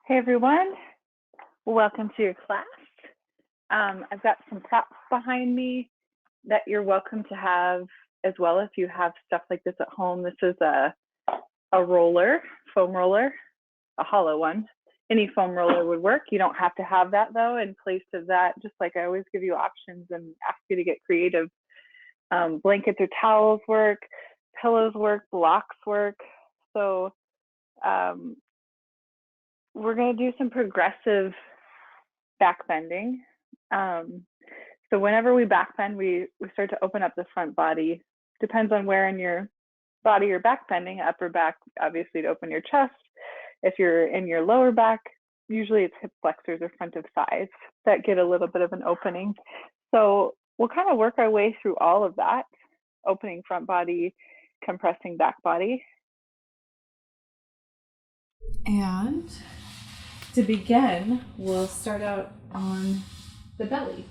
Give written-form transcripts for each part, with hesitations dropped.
Hey everyone, welcome to your class. I've got some props behind me that you're welcome to have as well if you have stuff like this at home. This is a roller, foam roller, a hollow one. Any foam roller would work. You don't have to have that though. In place of that, just like I always give you options and ask you to get creative. Blankets or towels work, pillows work, blocks work. So um, we're going to do some progressive back bending. So whenever we back bend, we start to open up the front body. Depends on where in your body you're back bending. Upper back, obviously, to open your chest. If you're in your lower back, usually it's hip flexors or front of thighs that get a little bit of an opening. So we'll kind of work our way through all of that, opening front body, compressing back body. And to begin, we'll start out on the belly.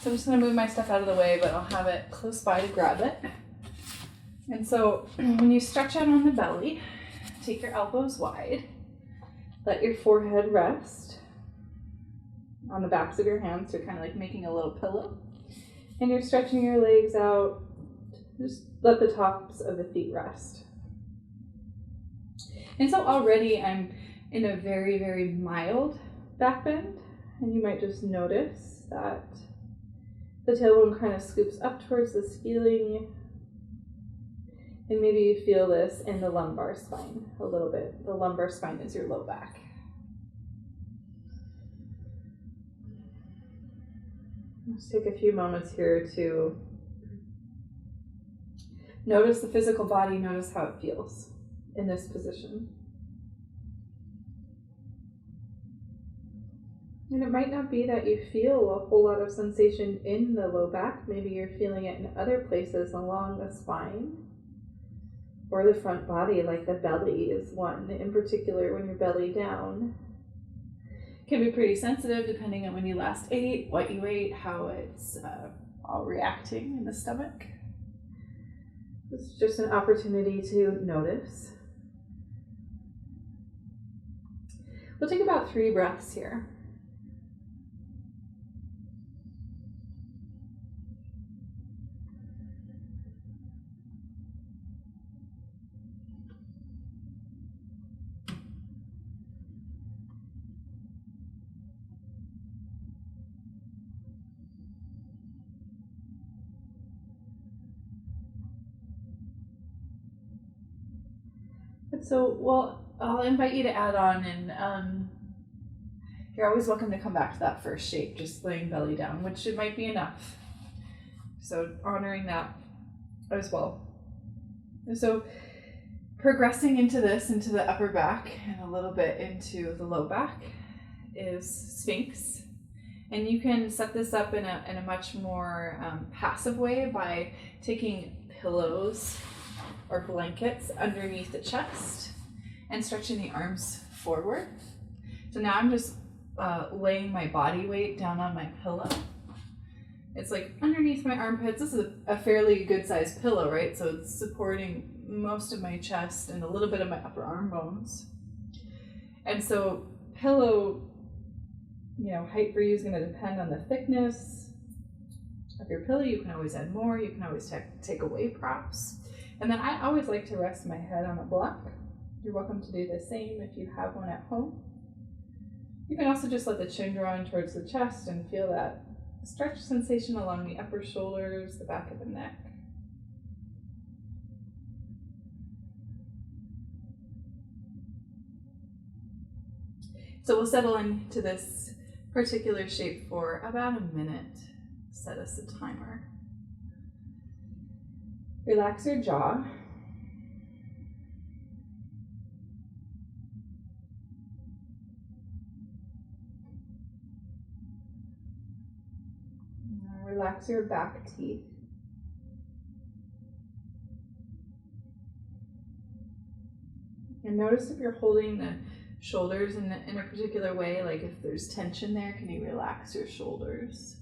So I'm just going to move my stuff out of the way, but I'll have it close by to grab it. And so when you stretch out on the belly, take your elbows wide. Let your forehead rest on the backs of your hands. So you're kind of like making a little pillow. And you're stretching your legs out. Just let the tops of the feet rest. And so already I'm in a very, very mild back bend. And you might just notice that the tailbone kind of scoops up towards the ceiling. And maybe you feel this in the lumbar spine a little bit. The lumbar spine is your low back. Let's take a few moments here to notice the physical body, notice how it feels in this position. And it might not be that you feel a whole lot of sensation in the low back. Maybe you're feeling it in other places along the spine or the front body, like the belly is one in particular. When you're belly down, it can be pretty sensitive depending on when you last ate, what you ate, how it's all reacting in the stomach. It's just an opportunity to notice. We'll take about 3 breaths here. So, I'll invite you to add on, and you're always welcome to come back to that first shape, just laying belly down, which it might be enough. So honoring that as well. And so progressing into the upper back and a little bit into the low back is Sphinx. And you can set this up in a much more passive way by taking pillows or blankets underneath the chest and stretching the arms forward. So now I'm just laying my body weight down on my pillow. It's like underneath my armpits. This is a fairly good sized pillow, right? So it's supporting most of my chest and a little bit of my upper arm bones. And so pillow, height for you is going to depend on the thickness of your pillow. You can always add more. You can always take away props. And then I always like to rest my head on a block. You're welcome to do the same if you have one at home. You can also just let the chin draw in towards the chest and feel that stretch sensation along the upper shoulders, the back of the neck. So we'll settle into this particular shape for about a minute. Set us a timer. Relax your jaw. Relax your back teeth. And notice if you're holding the shoulders in a particular way, like if there's tension there, can you relax your shoulders?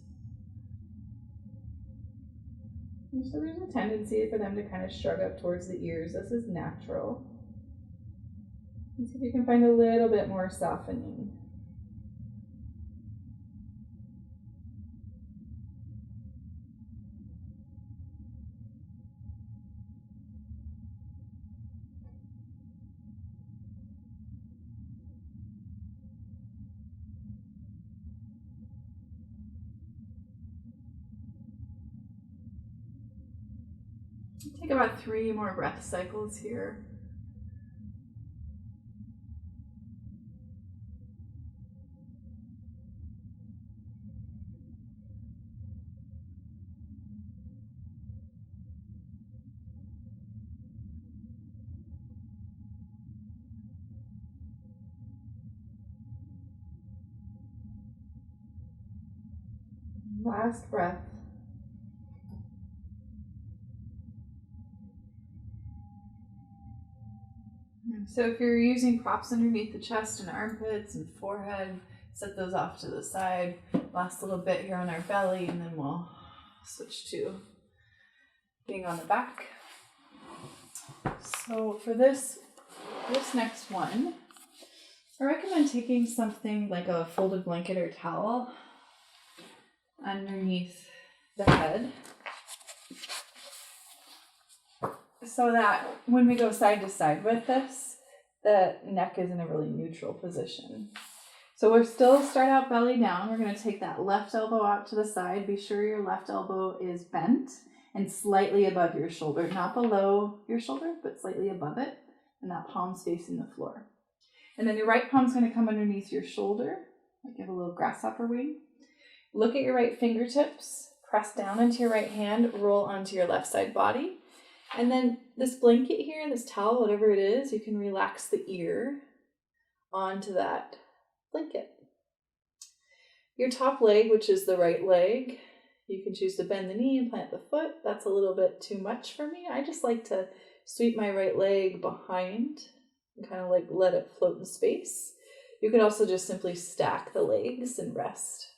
And so there's a tendency for them to kind of shrug up towards the ears. This is natural. And see if you can find a little bit more softening. Take about 3 more breath cycles here. Last breath. So if you're using props underneath the chest and armpits and forehead, set those off to the side. Last little bit here on our belly, and then we'll switch to being on the back. So for this next one, I recommend taking something like a folded blanket or towel underneath the head, so that when we go side to side with this, the neck is in a really neutral position. So we're still start out belly down. We're going to take that left elbow out to the side. Be sure your left elbow is bent and slightly above your shoulder, not below your shoulder, but slightly above it, and that palm's facing the floor. And then your right palm's going to come underneath your shoulder, like you have a little grasshopper wing. Look at your right fingertips, press down into your right hand, roll onto your left side body. And then this blanket here, this towel, whatever it is, you can relax the ear onto that blanket. Your top leg, which is the right leg, you can choose to bend the knee and plant the foot. That's a little bit too much for me. I just like to sweep my right leg behind and kind of like let it float in space. You can also just simply stack the legs and rest.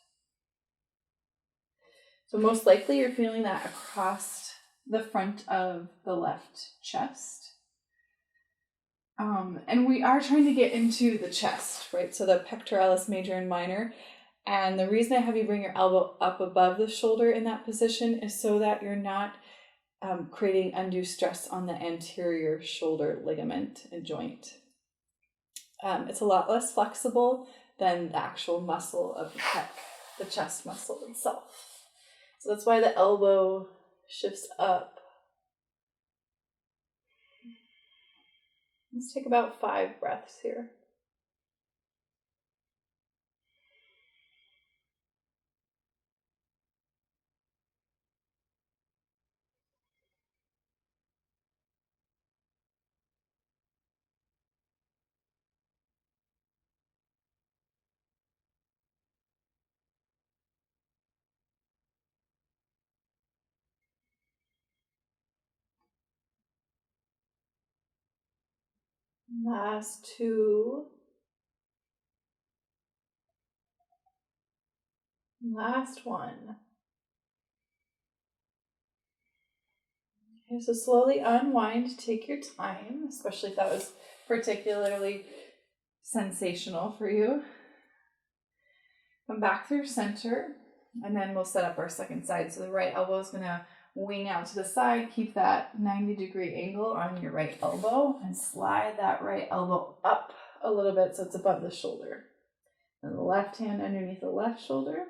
So most likely you're feeling that across the front of the left chest. And we are trying to get into the chest, right? So the pectoralis major and minor. And the reason I have you bring your elbow up above the shoulder in that position is so that you're not creating undue stress on the anterior shoulder ligament and joint. It's a lot less flexible than the actual muscle of the pec, the chest muscle itself. So that's why the elbow shifts up. Let's take about 5 breaths here. Last 2. Last 1. Okay, so slowly unwind, take your time, especially if that was particularly sensational for you. Come back through center, and then we'll set up our second side. So the right elbow is going to wing out to the side. Keep that 90-degree angle on your right elbow and slide that right elbow up a little bit so it's above the shoulder. And the left hand underneath the left shoulder.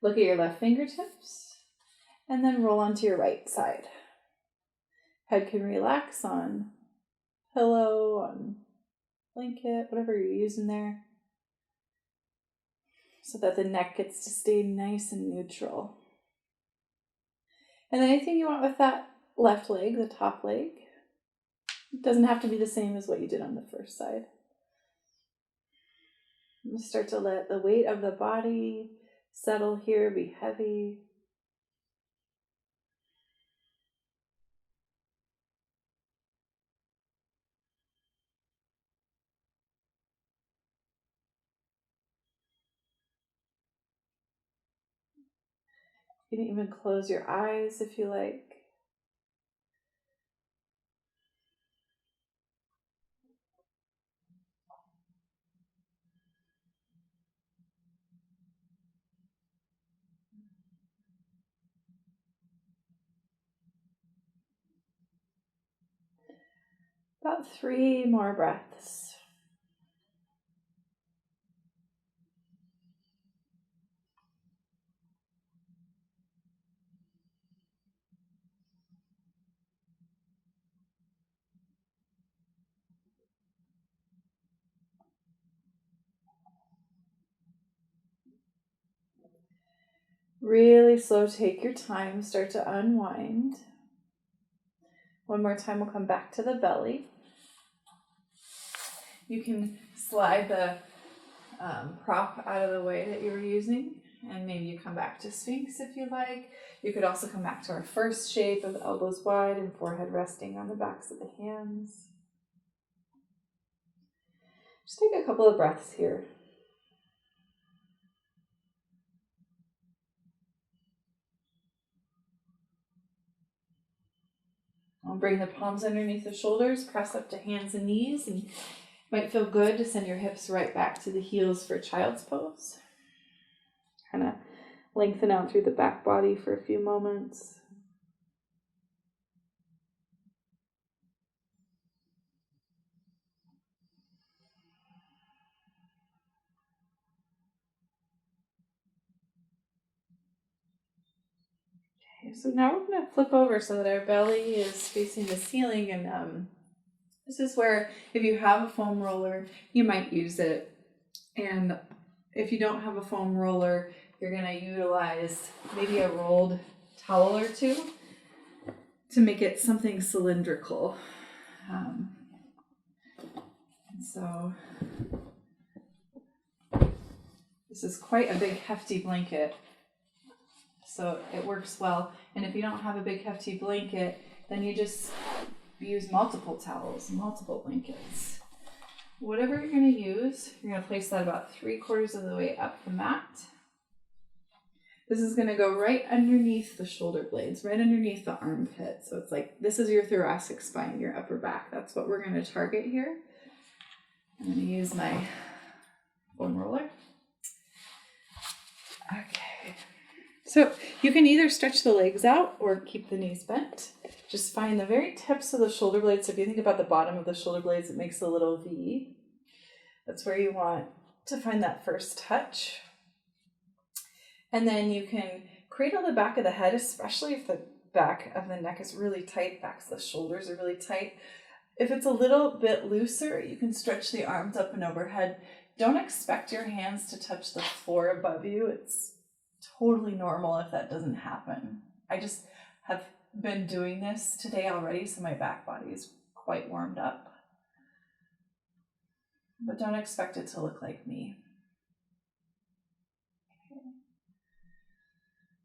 Look at your left fingertips, and then roll onto your right side. Head can relax on pillow, on blanket, whatever you're using there, so that the neck gets to stay nice and neutral. And anything you want with that left leg, the top leg, it doesn't have to be the same as what you did on the first side. And start to let the weight of the body settle here, be heavy. You can even close your eyes if you like. About 3 more breaths. Really slow, take your time, start to unwind. One more time, we'll come back to the belly. You can slide the prop out of the way that you were using, and maybe you come back to Sphinx if you like. You could also come back to our first shape of elbows wide and forehead resting on the backs of the hands. Just take a couple of breaths here. I'll bring the palms underneath the shoulders, press up to hands and knees, and it might feel good to send your hips right back to the heels for child's pose. Kind of lengthen out through the back body for a few moments. Okay, so now we're going to flip over so that our belly is facing the ceiling, and this is where, if you have a foam roller, you might use it. And if you don't have a foam roller, you're going to utilize maybe a rolled towel or two to make it something cylindrical. And so this is quite a big, hefty blanket. So it works well. And if you don't have a big, hefty blanket, then you just use multiple towels, multiple blankets. Whatever you're going to use, you're going to place that about 3/4 of the way up the mat. This is going to go right underneath the shoulder blades, right underneath the armpit. So it's like, this is your thoracic spine, your upper back. That's what we're going to target here. I'm going to use my foam roller. Okay. So you can either stretch the legs out or keep the knees bent. Just find the very tips of the shoulder blades. So if you think about the bottom of the shoulder blades, it makes a little V. That's where you want to find that first touch. And then you can cradle the back of the head, especially if the back of the neck is really tight, backs of the shoulders are really tight. If it's a little bit looser, you can stretch the arms up and overhead. Don't expect your hands to touch the floor above you. It's totally normal if that doesn't happen. I just have been doing this today already, so my back body is quite warmed up. But don't expect it to look like me.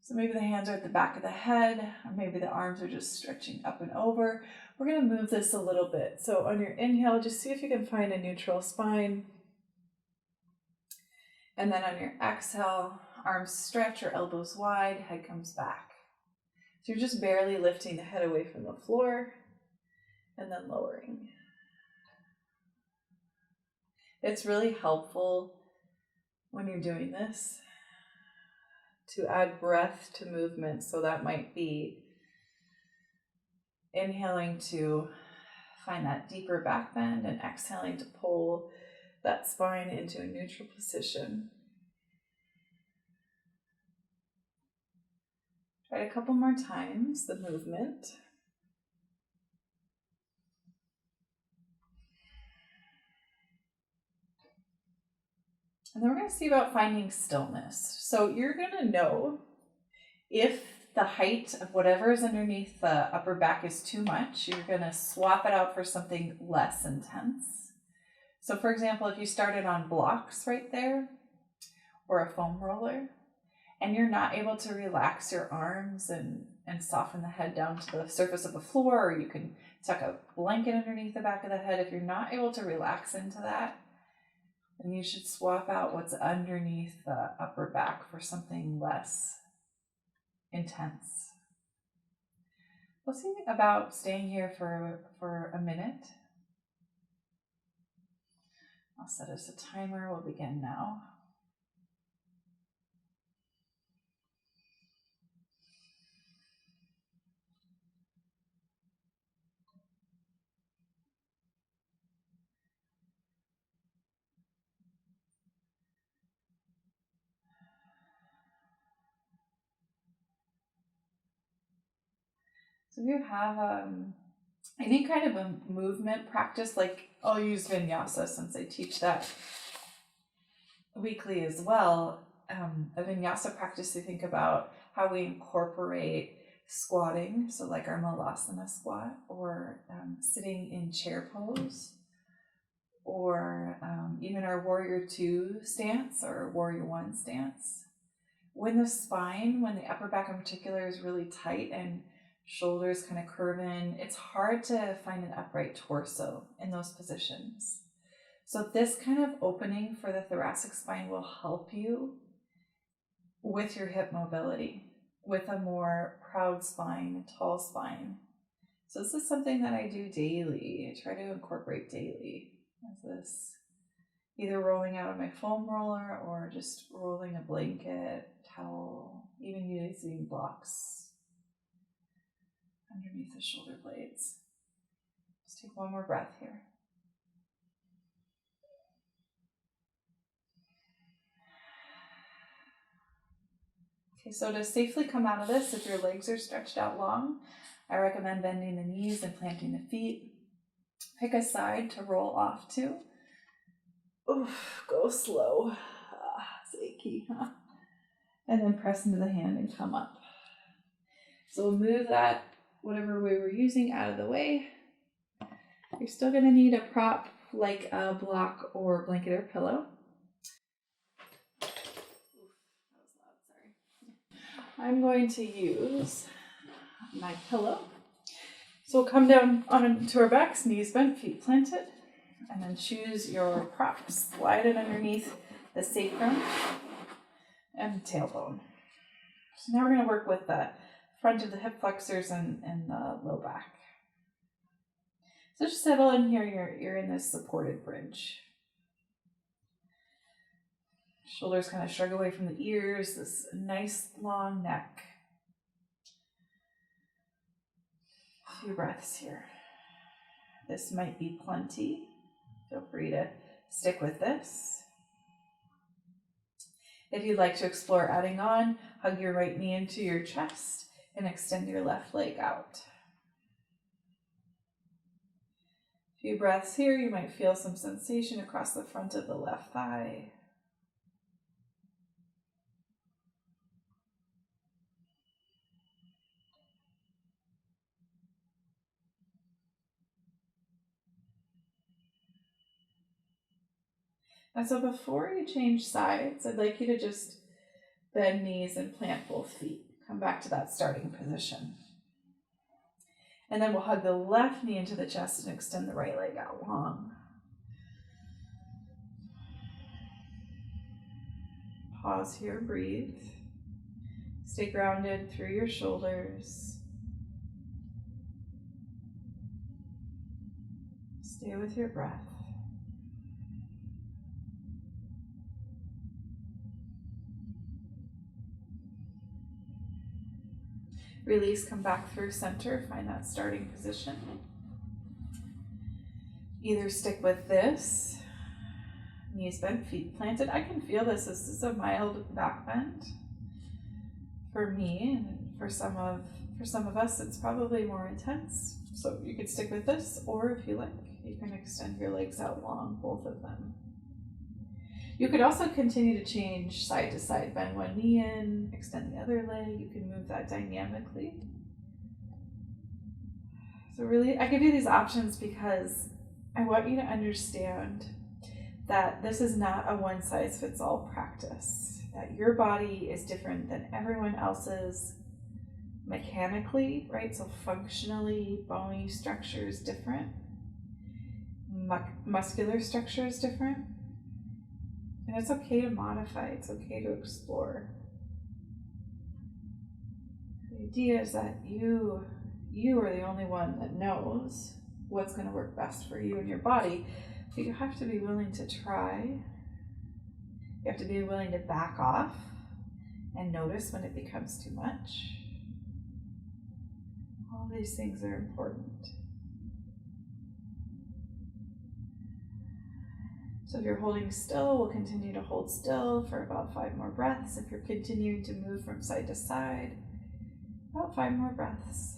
So maybe the hands are at the back of the head, or maybe the arms are just stretching up and over. We're going to move this a little bit. So on your inhale, just see if you can find a neutral spine. And then on your exhale, arms stretch or elbows wide, head comes back. So you're just barely lifting the head away from the floor and then lowering. It's really helpful when you're doing this to add breath to movement. So that might be inhaling to find that deeper back bend and exhaling to pull that spine into a neutral position. Try it a couple more times, the movement. And then we're going to see about finding stillness. So you're going to know if the height of whatever is underneath the upper back is too much. You're going to swap it out for something less intense. So for example, if you started on blocks right there, or a foam roller, and you're not able to relax your arms and soften the head down to the surface of the floor, or you can tuck a blanket underneath the back of the head, if you're not able to relax into that, then you should swap out what's underneath the upper back for something less intense. We'll see about staying here for a minute. I'll set us a timer. We'll begin now. So if you have any kind of a movement practice, like I'll use vinyasa since I teach that weekly as well. A vinyasa practice, to think about how we incorporate squatting, so like our malasana squat, or sitting in chair pose, or even our warrior 2 stance or warrior 1 stance. When the upper back in particular is really tight and shoulders kind of curve in, it's hard to find an upright torso in those positions. So this kind of opening for the thoracic spine will help you with your hip mobility, with a more proud spine, tall spine. So this is something that I do daily. I try to incorporate daily. As this, either rolling out of my foam roller or just rolling a blanket, towel, even using blocks underneath the shoulder blades. Just take one more breath here. Okay, so to safely come out of this, if your legs are stretched out long, I recommend bending the knees and planting the feet. Pick a side to roll off to. Oof, go slow. It's achy, huh? And then press into the hand and come up. So we'll move that, whatever we were using, out of the way. You're still going to need a prop like a block or blanket or pillow. I'm going to use my pillow. So we'll come down onto our backs, knees bent, feet planted, and then choose your props. Slide it underneath the sacrum and tailbone. So now we're going to work with the front of the hip flexors and the low back. So just settle in here, you're in this supported bridge. Shoulders kind of shrug away from the ears, this nice long neck. A few breaths here. This might be plenty. Feel free to stick with this. If you'd like to explore adding on, hug your right knee into your chest and extend your left leg out. A few breaths here. You might feel some sensation across the front of the left thigh. And so before you change sides, I'd like you to just bend knees and plant both feet. Come back to that starting position. And then we'll hug the left knee into the chest and extend the right leg out long. Pause here, breathe. Stay grounded through your shoulders. Stay with your breath. Release, come back through center, find that starting position. Either stick with this, knees bent, feet planted. I can feel this. This is a mild back bend for me, and for some of us, it's probably more intense. So you could stick with this, or if you like, you can extend your legs out long, both of them. You could also continue to change side to side, bend one knee in, extend the other leg. You can move that dynamically. So really, I give you these options because I want you to understand that this is not a one-size-fits-all practice, that your body is different than everyone else's mechanically, right? So functionally, bony structure is different. Muscular structure is different. And it's okay to modify, it's okay to explore. The idea is that you are the only one that knows what's going to work best for you and your body, but you have to be willing to try. You have to be willing to back off and notice when it becomes too much. All these things are important. So if you're holding still, we'll continue to hold still for about 5 more breaths. If you're continuing to move from side to side, about 5 more breaths.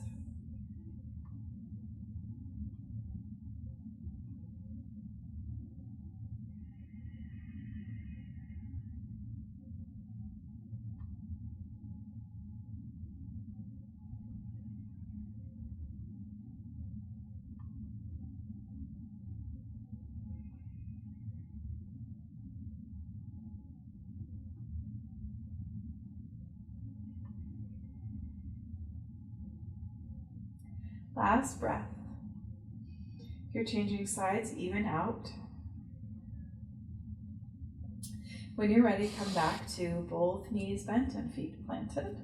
Last breath. If you're changing sides, even out. When you're ready, come back to both knees bent and feet planted.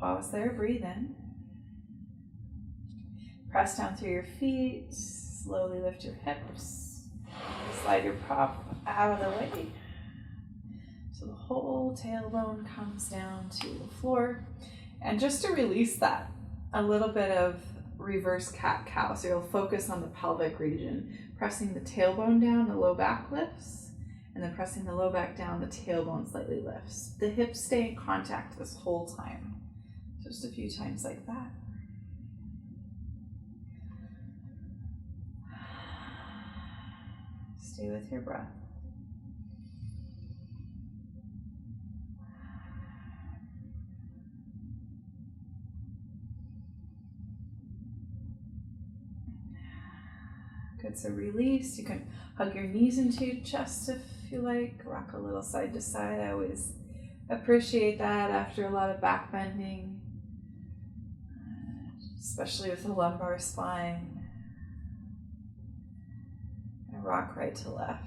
Pause there, breathe in. Press down through your feet, slowly lift your hips. Slide your prop out of the way. So the whole tailbone comes down to the floor. And just to release that, a little bit of reverse cat-cow. So you'll focus on the pelvic region, pressing the tailbone down, the low back lifts, and then pressing the low back down, the tailbone slightly lifts. The hips stay in contact this whole time. Just a few times like that. Stay with your breath. Good, so release. You can hug your knees into your chest if you like, rock a little side to side. I always appreciate that after a lot of back bending, especially with the lumbar spine. And rock right to left.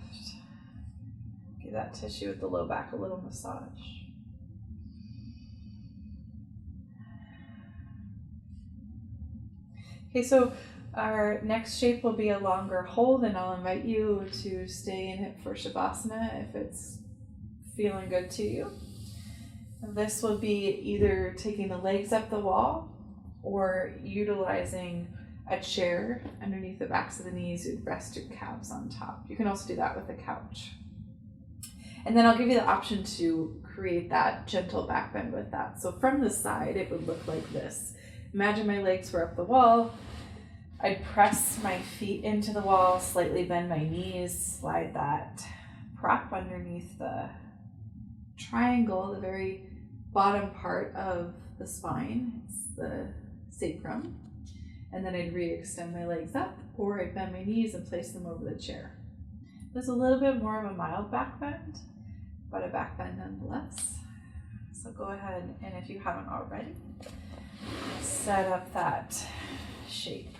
Give that tissue with the low back a little massage. Okay, so our next shape will be a longer hold, and I'll invite you to stay in it for Shavasana if it's feeling good to you. And this will be either taking the legs up the wall or utilizing a chair underneath the backs of the knees. You'd rest your calves on top. You can also do that with a couch. And then I'll give you the option to create that gentle back bend with that. So from the side, it would look like this. Imagine my legs were up the wall. I'd press my feet into the wall, slightly bend my knees, slide that prop underneath the triangle, the very bottom part of the spine. It's the sacrum. And then I'd re-extend my legs up, or I'd bend my knees and place them over the chair. There's a little bit more of a mild back bend, but a back bend nonetheless. So go ahead, and if you haven't already, set up that shape.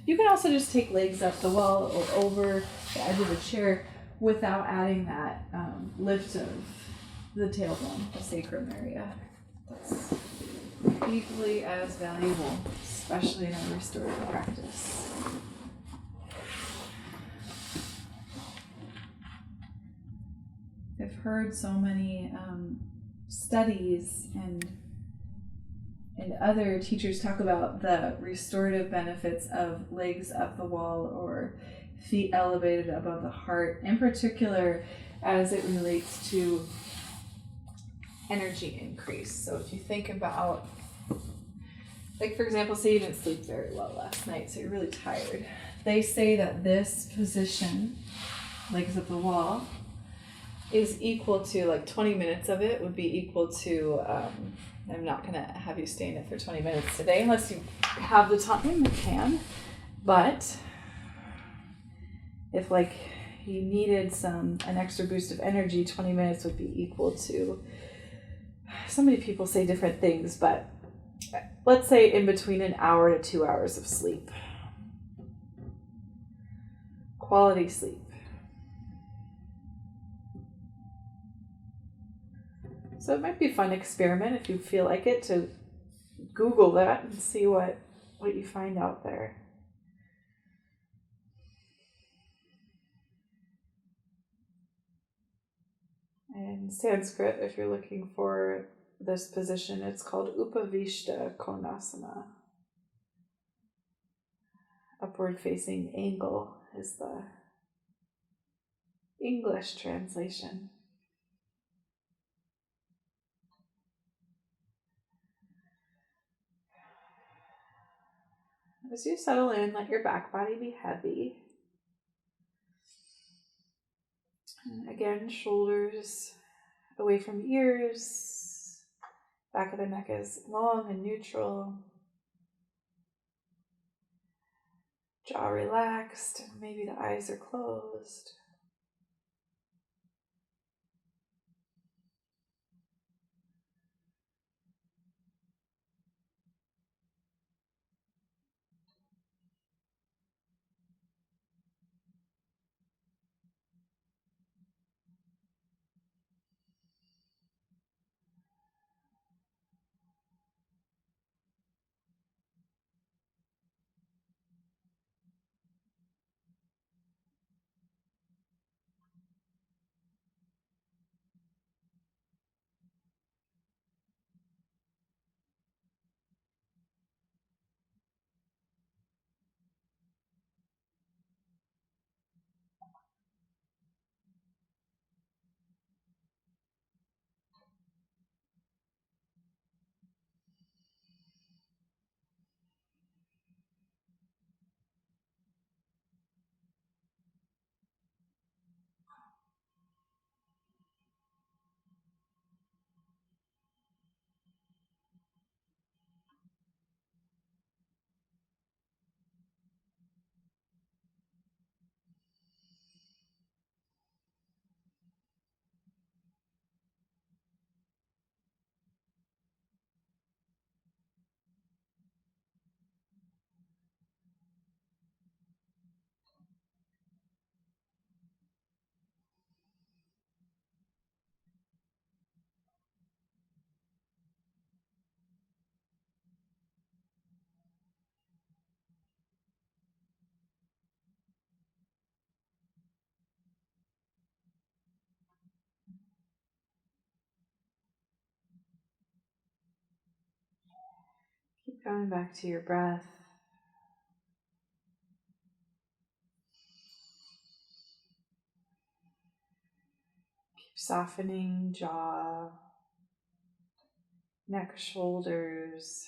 You can also just take legs up the wall or over the edge of the chair without adding that lift of the tailbone, the sacrum area. That's equally as valuable, especially in a restorative practice. I've heard so many studies and other teachers talk about the restorative benefits of legs up the wall or feet elevated above the heart, in particular as it relates to energy increase. So if you think about, like for example, say you didn't sleep very well last night, so you're really tired. They say that this position, legs up the wall, is equal to, like 20 minutes of it would be equal to, I'm not going to have you stay in it for 20 minutes today unless you have the time, you can. But if like you needed an extra boost of energy, 20 minutes would be equal to, so many people say different things, but let's say in between an hour to 2 hours of sleep. Quality sleep. So it might be a fun experiment if you feel like it to Google that and see what you find out there. In Sanskrit, if you're looking for this position, it's called Upavishta Konasana. Upward facing angle is the English translation. As you settle in, let your back body be heavy. And again, shoulders away from ears. Back of the neck is long and neutral. Jaw relaxed. Maybe the eyes are closed. Coming back to your breath. Keep softening jaw, neck, shoulders.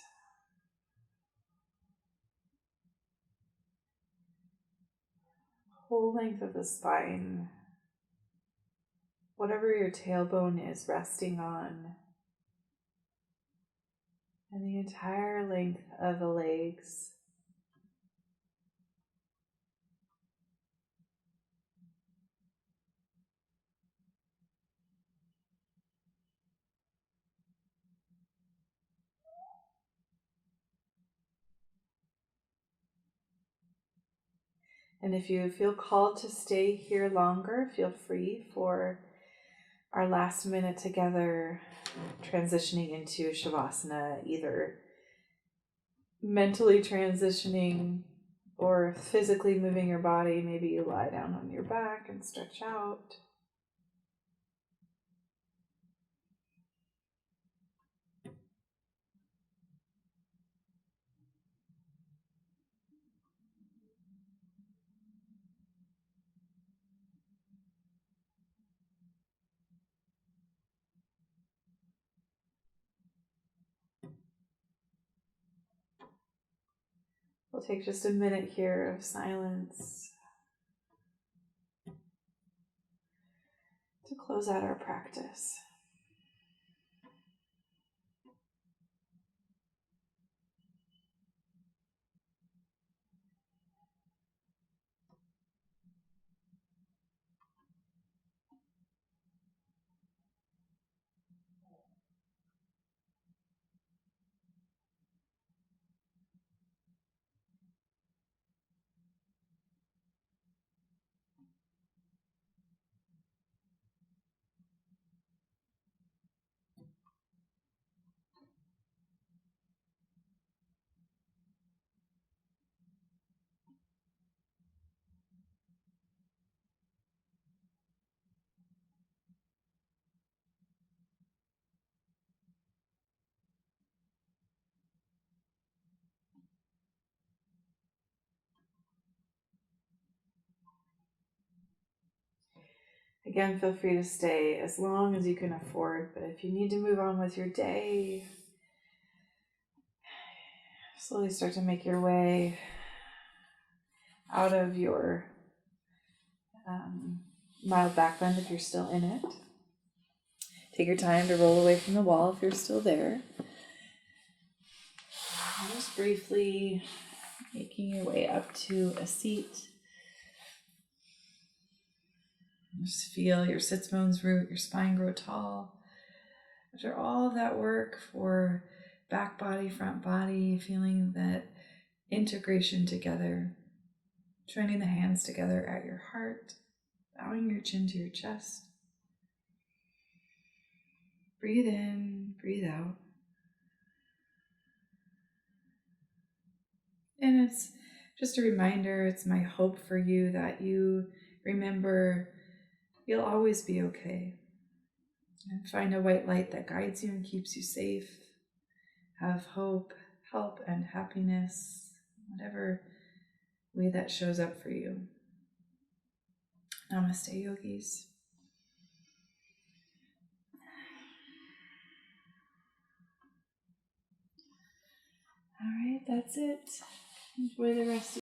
Whole length of the spine. Whatever your tailbone is resting on. And the entire length of the legs. And if you feel called to stay here longer, feel free for our last minute together, transitioning into Shavasana, either mentally transitioning or physically moving your body. Maybe you lie down on your back and stretch out. We'll take just a minute here of silence to close out our practice. Again, feel free to stay as long as you can afford, but if you need to move on with your day, slowly start to make your way out of your mild back bend if you're still in it. Take your time to roll away from the wall if you're still there. Just briefly making your way up to a seat. Just feel your sits bones root, your spine grow tall. After all of that work for back body, front body, feeling that integration together, joining the hands together at your heart, bowing your chin to your chest. Breathe in, breathe out. And it's just a reminder, it's my hope for you that you remember you'll always be okay. And find a white light that guides you and keeps you safe. Have hope, help, and happiness, whatever way that shows up for you. Namaste, yogis. All right, that's it. Enjoy the rest of